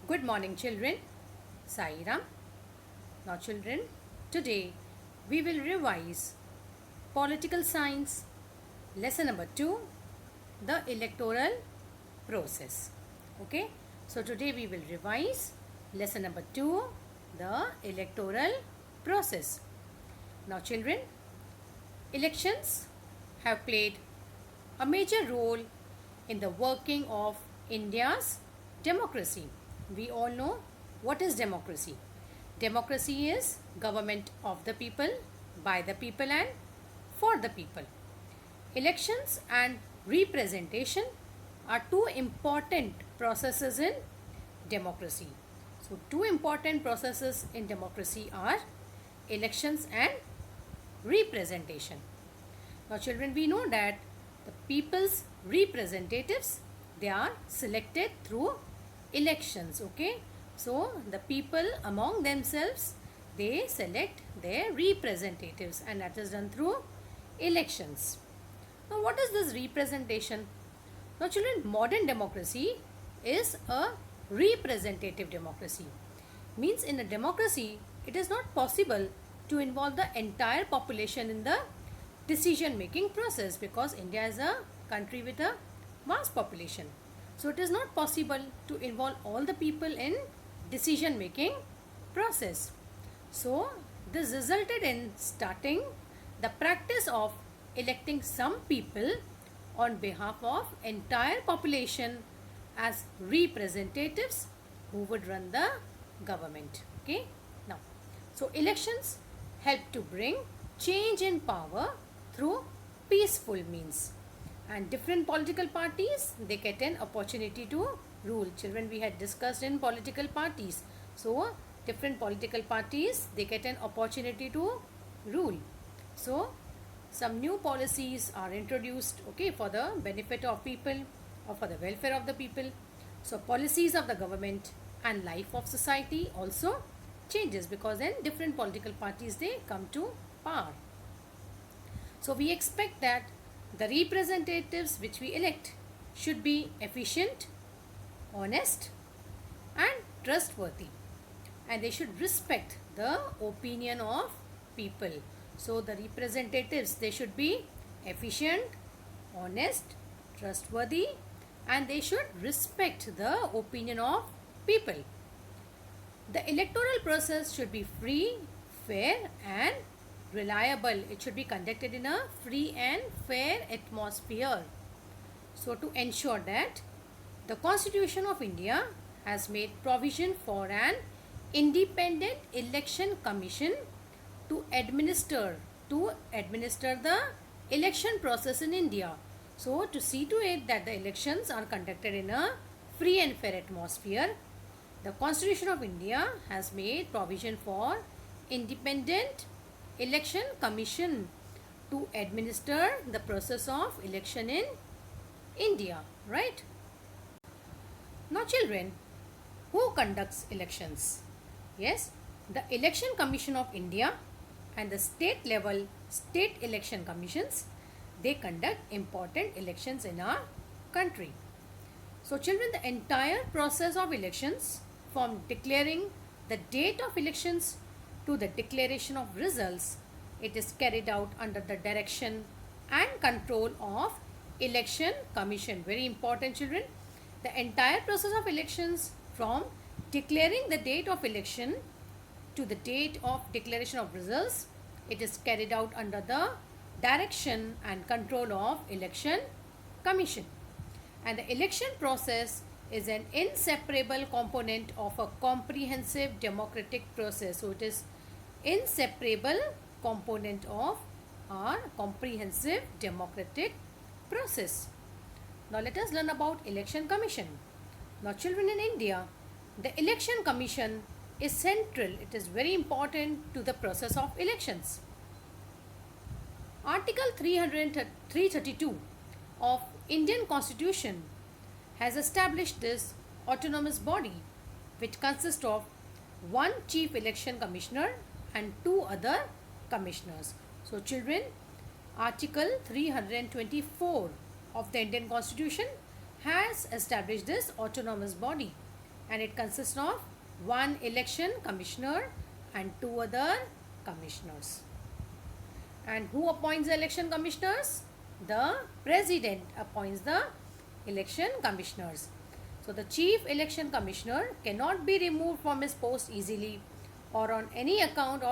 Good morning, children. Sairam. Now, children, today we will revise political science, lesson number 2, the electoral process. Okay, so today we will revise lesson number 2, the electoral process. Now, children, elections have played a major role in the working of India's democracy. We all know what is democracy. Democracy is government of the people, by the people and for the people. Elections and representation are two important processes in democracy. So, two important processes in democracy are elections and representation. Now, children, we know that the people's representatives, they are selected through elections. Okay, so the people among themselves, they select their representatives, and that is done through elections. Now, what is this representation? Now, children, modern democracy is a representative democracy. Means in a democracy, it is not possible to involve the entire population in the decision making process, because India is a country with a vast population. So it is not possible to involve all the people in decision making process. So this resulted in starting the practice of electing some people on behalf of entire population as representatives who would run the government. Okay, now, so elections help to bring change in power through peaceful means, and different political parties, they get an opportunity to rule. Children, we had discussed in political parties. So different political parties, they get an opportunity to rule. So some new policies are introduced, okay, for the benefit of people or for the welfare of the people. So policies of the government and life of society also changes, because then different political parties, they come to power. So we expect that the representatives which we elect should be efficient, honest and trustworthy, and they should respect the opinion of people. So the representatives, they should be efficient, honest, trustworthy, and they should respect the opinion of people. The electoral process should be free, fair and reliable. It should be conducted in a free and fair atmosphere. So to ensure that, the Constitution of India has made provision for an independent election commission to administer the election process in India. So to see to it that the elections are conducted in a free and fair atmosphere, the Constitution of India has made provision for independent election commission to administer the process of election in India, right? Now, children, who conducts elections? Yes, the Election Commission of India and the state level state election commissions, they conduct important elections in our country. So children, the entire process of elections, from declaring the date of elections to the declaration of results, it is carried out under the direction and control of Election Commission. Very important, children. The entire process of elections, from declaring the date of election to the date of declaration of results, it is carried out under the direction and control of Election Commission. And the election process is an inseparable component of a comprehensive democratic process. So it is inseparable component of our comprehensive democratic process. Now let us learn about Election Commission. Now children, in India, the Election Commission is central. It is very important to the process of elections. Article 332 of Indian Constitution has established this autonomous body, which consists of one Chief Election Commissioner and two other commissioners. So children, Article 324 of the Indian Constitution has established this autonomous body, and it consists of one election commissioner and two other commissioners. And who appoints the election commissioners? The president appoints the election commissioners. So the chief election commissioner cannot be removed from his post easily or on account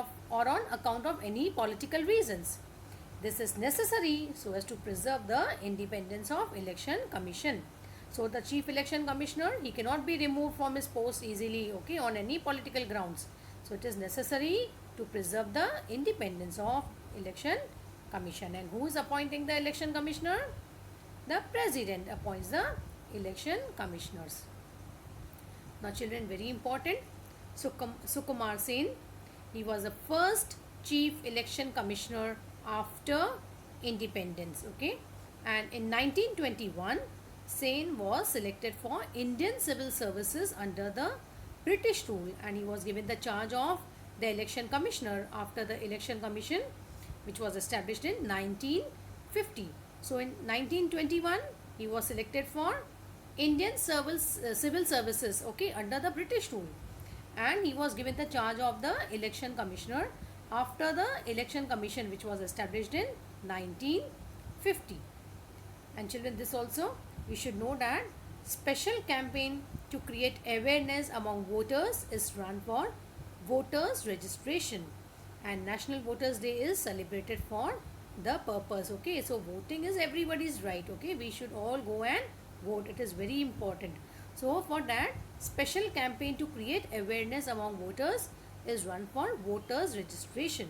of any political reasons. This is necessary so as to preserve the independence of election commission. So the chief election commissioner, he cannot be removed from his post easily, okay, on any political grounds. So it is necessary to preserve the independence of election commission. And who is appointing the election commissioner? The president appoints the election commissioners. Now children, very important, Sukumar Sen, he was the first chief election commissioner after independence, okay, and in 1921 Sen was selected for Indian civil services under the British rule, and he was given the charge of the election commissioner after the election commission which was established in 1950. So in 1921 he was selected for Indian civil services, okay, under the British rule, and he was given the charge of the election commissioner after the election commission which was established in 1950. And children, this also you should know that special campaign to create awareness among voters is run for voters registration, and National Voters Day is celebrated for the purpose, okay. So voting is everybody's right, okay, we should all go and vote, it is very important. So for that, special campaign to create awareness among voters is run for voters registration,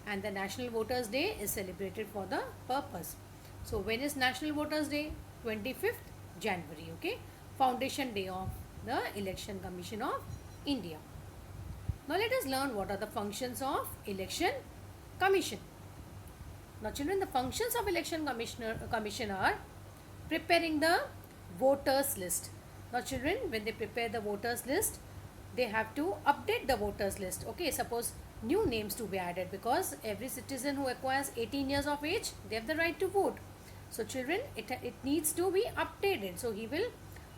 and the National Voters Day is celebrated for the purpose. So when is National Voters Day? 25th January, okay, foundation day of the Election Commission of India. Now let us learn what are the functions of Election Commission. Now children, the functions of Election Commission are preparing the voters list. Now children, when they prepare the voters list, they have to update the voters list, okay. Suppose new names to be added, because every citizen who acquires 18 years of age, they have the right to vote. So children, it needs to be updated, so he will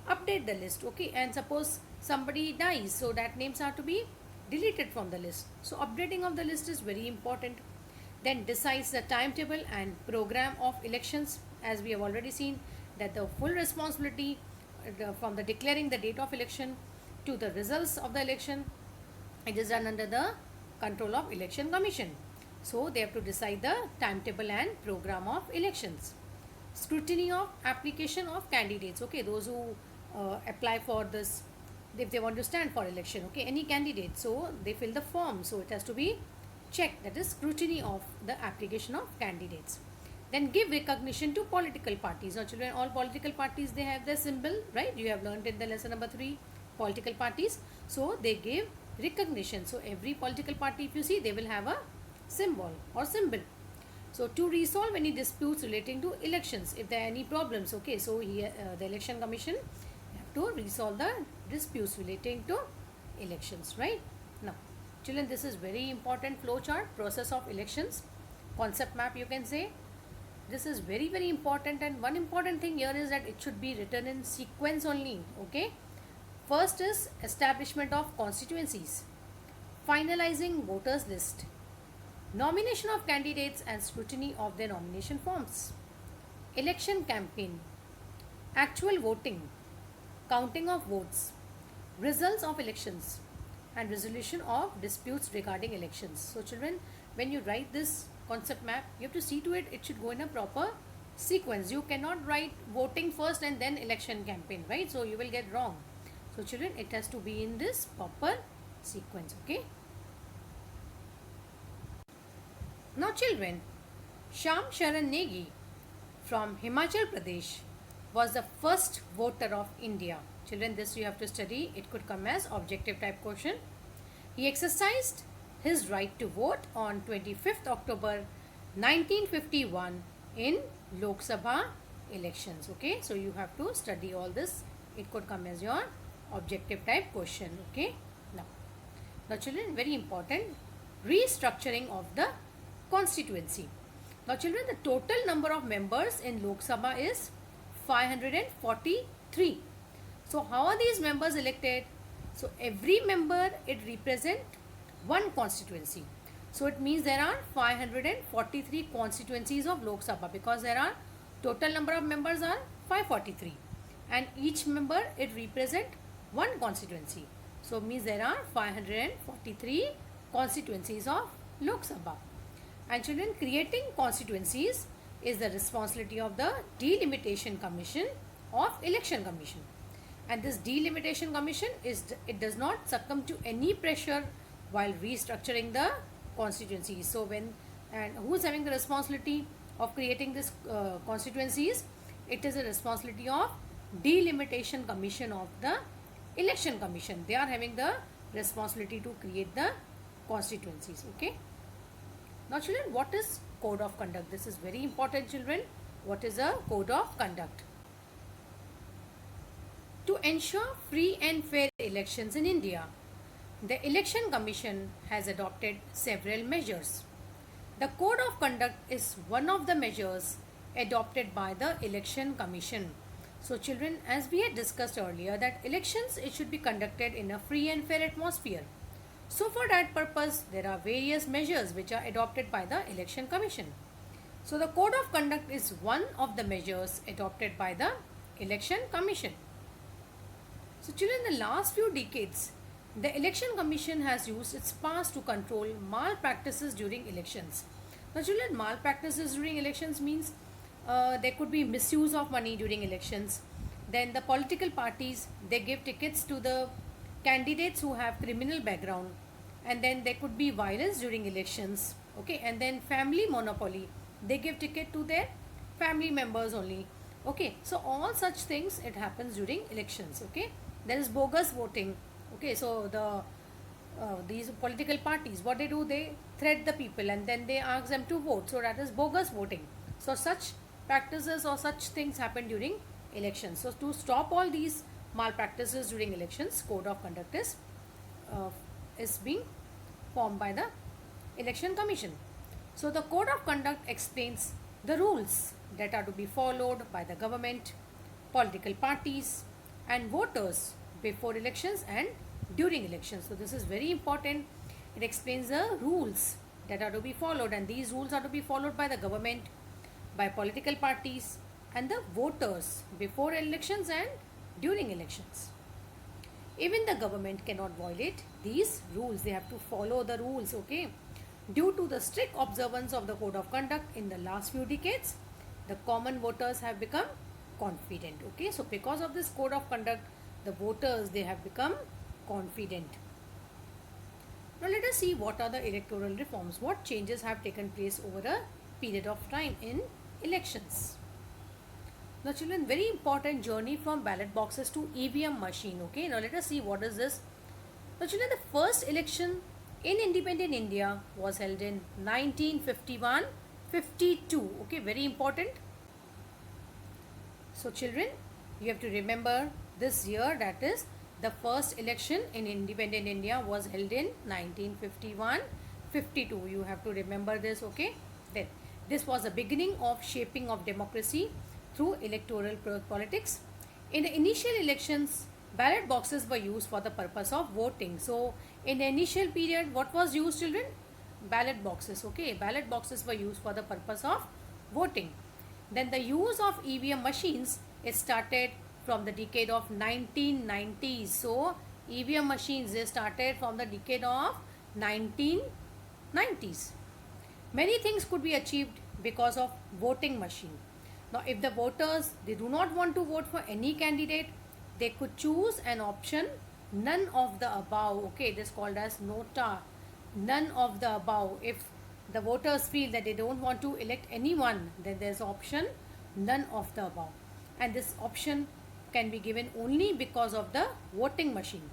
update the list, okay. And suppose somebody dies, so that names are to be deleted from the list. So updating of the list is very important. Then decides the timetable and program of elections, as we have already seen that the full responsibility from the declaring the date of election to the results of the election, it is done under the control of Election Commission. So they have to decide the timetable and program of elections. Scrutiny of application of candidates, okay, those who apply for this, if they want to stand for election, okay, any candidate, so they fill the form, so it has to be checked, that is scrutiny of the application of candidates. Then give recognition to political parties. Now children, all political parties, they have their symbol, right? You have learned in the lesson number 3, political parties. So they give recognition. So every political party, if you see, they will have a symbol or symbol. So to resolve any disputes relating to elections, if there are any problems, okay, so here the Election Commission have to resolve the disputes relating to elections, right? Now children, this is very important flow chart, process of elections, concept map you can say. This is very important, and one important thing here is that it should be written in sequence only, okay. First is establishment of constituencies, finalizing voters list, nomination of candidates and scrutiny of their nomination forms, election campaign, actual voting, counting of votes, results of elections, and resolution of disputes regarding elections. So children, when you write this concept map, you have to see to it, it should go in a proper sequence. You cannot write voting first and then election campaign, right? So you will get wrong. So children, it has to be in this proper sequence, okay. Now children, Shyam Sharan Negi from Himachal Pradesh was the first voter of India. Children, this you have to study. It could come as objective type question. He exercised his right to vote on 25th October 1951 in Lok Sabha elections, okay. So you have to study all this. It could come as your objective type question, okay. Now children, very important, restructuring of the constituency. Now children, the total number of members in Lok Sabha is 543. So how are these members elected? So every member, it represent one constituency. So it means there are 543 constituencies of Lok Sabha, because there are total number of members are 543, and each member, it represent one constituency. So it means there are 543 constituencies of Lok Sabha. And children, creating constituencies is the responsibility of the Delimitation Commission of Election Commission. And this Delimitation Commission it does not succumb to any pressure while restructuring the constituencies. So who is having the responsibility of creating this constituencies? It is a responsibility of Delimitation Commission of the Election Commission. They are having the responsibility to create the constituencies. Okay. Now children, what is code of conduct? This is very important, children. What is a code of conduct? To ensure free and fair elections in India, the Election Commission has adopted several measures. The Code of Conduct is one of the measures adopted by the Election Commission. So children, as we had discussed earlier, that elections, it should be conducted in a free and fair atmosphere. So for that purpose, there are various measures which are adopted by the Election Commission. So the Code of Conduct is one of the measures adopted by the Election Commission. So children, in the last few decades, the Election Commission has used its powers to control malpractices during elections. Now children, malpractices during elections means there could be misuse of money during elections. Then the political parties, they give tickets to the candidates who have criminal background, and then there could be violence during elections. Okay, and then family monopoly, they give ticket to their family members only. Okay, so all such things, it happens during elections. Okay, there is bogus voting. Okay, so these political parties, what they do, they threat the people and then they ask them to vote. So that is bogus voting. So such practices or such things happen during elections. So to stop all these malpractices during elections, Code of Conduct is being formed by the Election Commission. So the Code of Conduct explains the rules that are to be followed by the government, political parties and voters before elections and during elections. So this is very important. It explains the rules that are to be followed, and these rules are to be followed by the government, by political parties and the voters before elections and during elections. Even the government cannot violate these rules. They have to follow the rules. Okay. Due to the strict observance of the Code of Conduct in the last few decades, the common voters have become confident. Okay. So because of this Code of Conduct, the voters, they have become confident. Now let us see what are the electoral reforms. What changes have taken place over a period of time in elections. Now children, very important journey from ballot boxes to EVM machine. Okay, now let us see what is this. Now children, the first election in independent India was held in 1951-52. Okay, very important. So children, you have to remember this year, that is the first election in independent India was held in 1951-52. You have to remember this. Okay, then this was the beginning of shaping of democracy through electoral politics. In the initial elections, ballot boxes were used for the purpose of voting. So in the initial period, what was used, children? Ballot boxes. Okay, ballot boxes were used for the purpose of voting. Then the use of EVM machines, it started from the decade of 1990s. So EVM machines, they started from the decade of 1990s. Many things could be achieved because of voting machine. Now if the voters, they do not want to vote for any candidate, they could choose an option none of the above. Okay, it is called as nota, none of the above. If the voters feel that they don't want to elect anyone, then there's option none of the above, and this option can be given only because of the voting machine.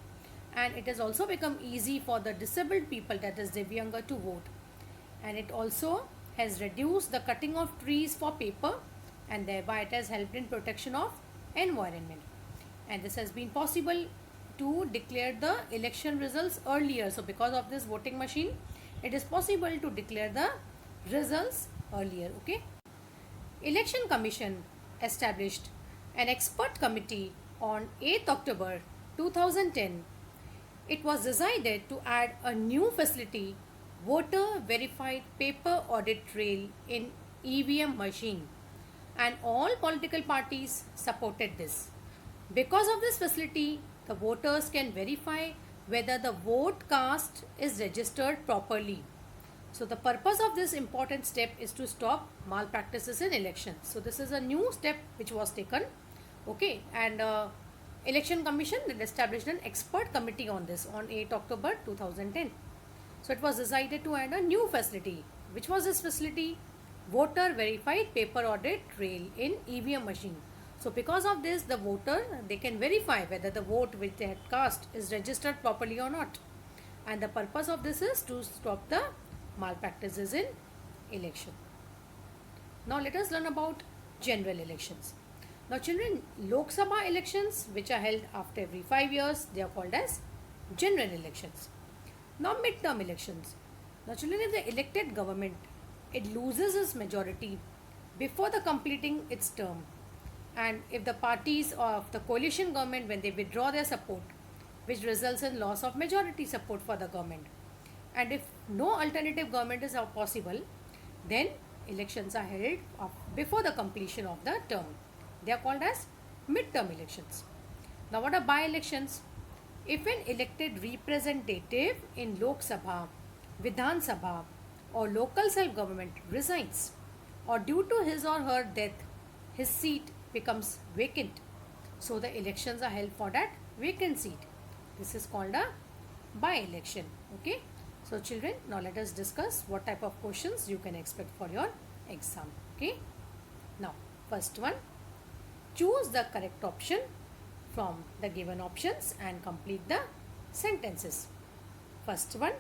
And it has also become easy for the disabled people, that is Divyanga, to vote. And it also has reduced the cutting of trees for paper, and thereby it has helped in protection of environment. And this has been possible to declare the election results earlier. So because of this voting machine, it is possible to declare the results earlier. Okay. Election Commission established an expert committee on 8th October 2010. it was decided to add a new facility, voter verified paper audit trail in EVM machine, and all political parties supported this. Because of this facility, the voters can verify whether the vote cast is registered properly. So the purpose of this important step is to stop malpractices in elections. So this is a new step which was taken. Okay, and Election Commission had established an expert committee on this on 8 October 2010. So it was decided to add a new facility. Which was this facility? Voter verified paper audit trail in EVM machine. So because of this, the voter, they can verify whether the vote which they had cast is registered properly or not. And the purpose of this is to stop the malpractices in election. Now let us learn about general elections. Now children, Lok Sabha elections, which are held after every 5 years, they are called as general elections. Now midterm elections. Now children, if the elected government, it loses its majority before the completing its term, and if the parties of the coalition government, when they withdraw their support, which results in loss of majority support for the government, and if no alternative government is possible, then elections are held before the completion of the term. They are called as midterm elections. Now what are by-elections? If an elected representative in Lok Sabha, Vidhan Sabha or local self-government resigns, or due to his or her death, his seat becomes vacant, so the elections are held for that vacant seat. This is called a by-election. Okay. So children, now let us discuss what type of questions you can expect for your exam. Okay. Now first one, choose the correct option from the given options and complete the sentences. First one,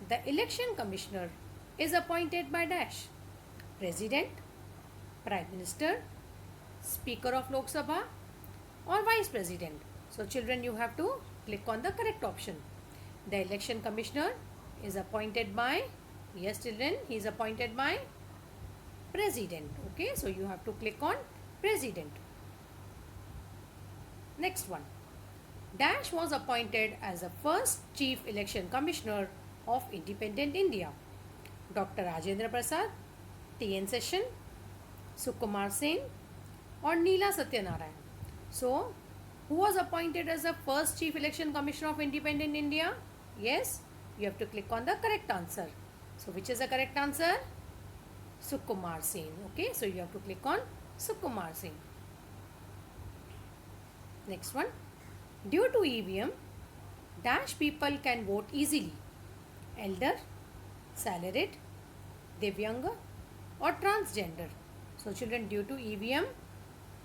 the election commissioner is appointed by dash: President, Prime Minister, Speaker of Lok Sabha or Vice President. So children, you have to click on the correct option. The election commissioner is appointed by, yes children, he is appointed by President. Okay, so you have to click on President. Next one, dash was appointed as the first Chief Election Commissioner of Independent India: Dr. Rajendra Prasad, T.N. Session, Sukumar Sen or Neela Satyanarayan. So, who was appointed as the first Chief Election Commissioner of Independent India? Yes, you have to click on the correct answer. So, which is the correct answer? Sukumar Sen. Okay, so you have to click on Sukumar Sen. Next one, due to EVM, dash people can vote easily: elder, salaried, divyanga or transgender. So children, due to EVM,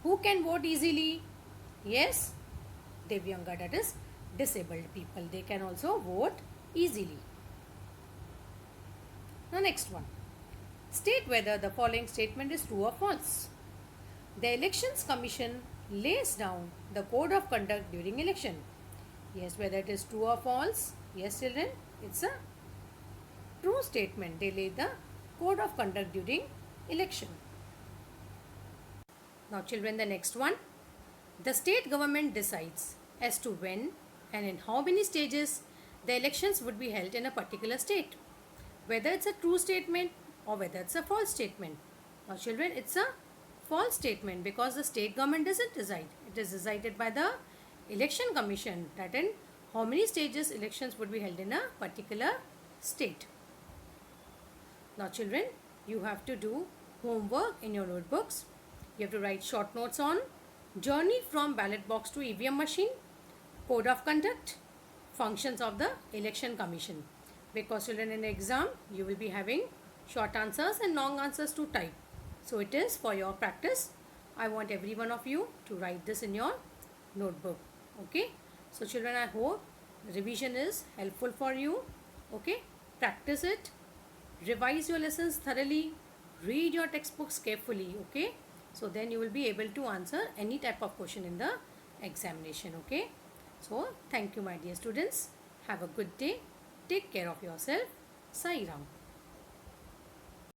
who can vote easily? Yes, divyanga, that is disabled people. They can also vote easily. Now next one, state whether the following statement is true or false. The Elections Commission lays down the code of conduct during election. Yes, whether it is true or false. Yes children, it's a true statement. They lay the code of conduct during election. Now children, the next one, the state government decides as to when and in how many stages the elections would be held in a particular state, whether it's a true statement or whether it's a false statement. Now children, it's a false statement because the state government doesn't decide. It is decided by the Election Commission that in how many stages elections would be held in a particular state. Now children, you have to do homework in your notebooks. You have to write short notes on journey from ballot box to EVM machine, code of conduct, functions of the Election Commission. Because children, in the exam, you will be having short answers and long answers to type. So it is for your practice. I want every one of you to write this in your notebook. Okay. So children, I hope revision is helpful for you. Okay. Practice it. Revise your lessons thoroughly. Read your textbooks carefully. Okay. So then you will be able to answer any type of question in the examination. Okay. So thank you my dear students. Have a good day. Take care of yourself. Sai Ram.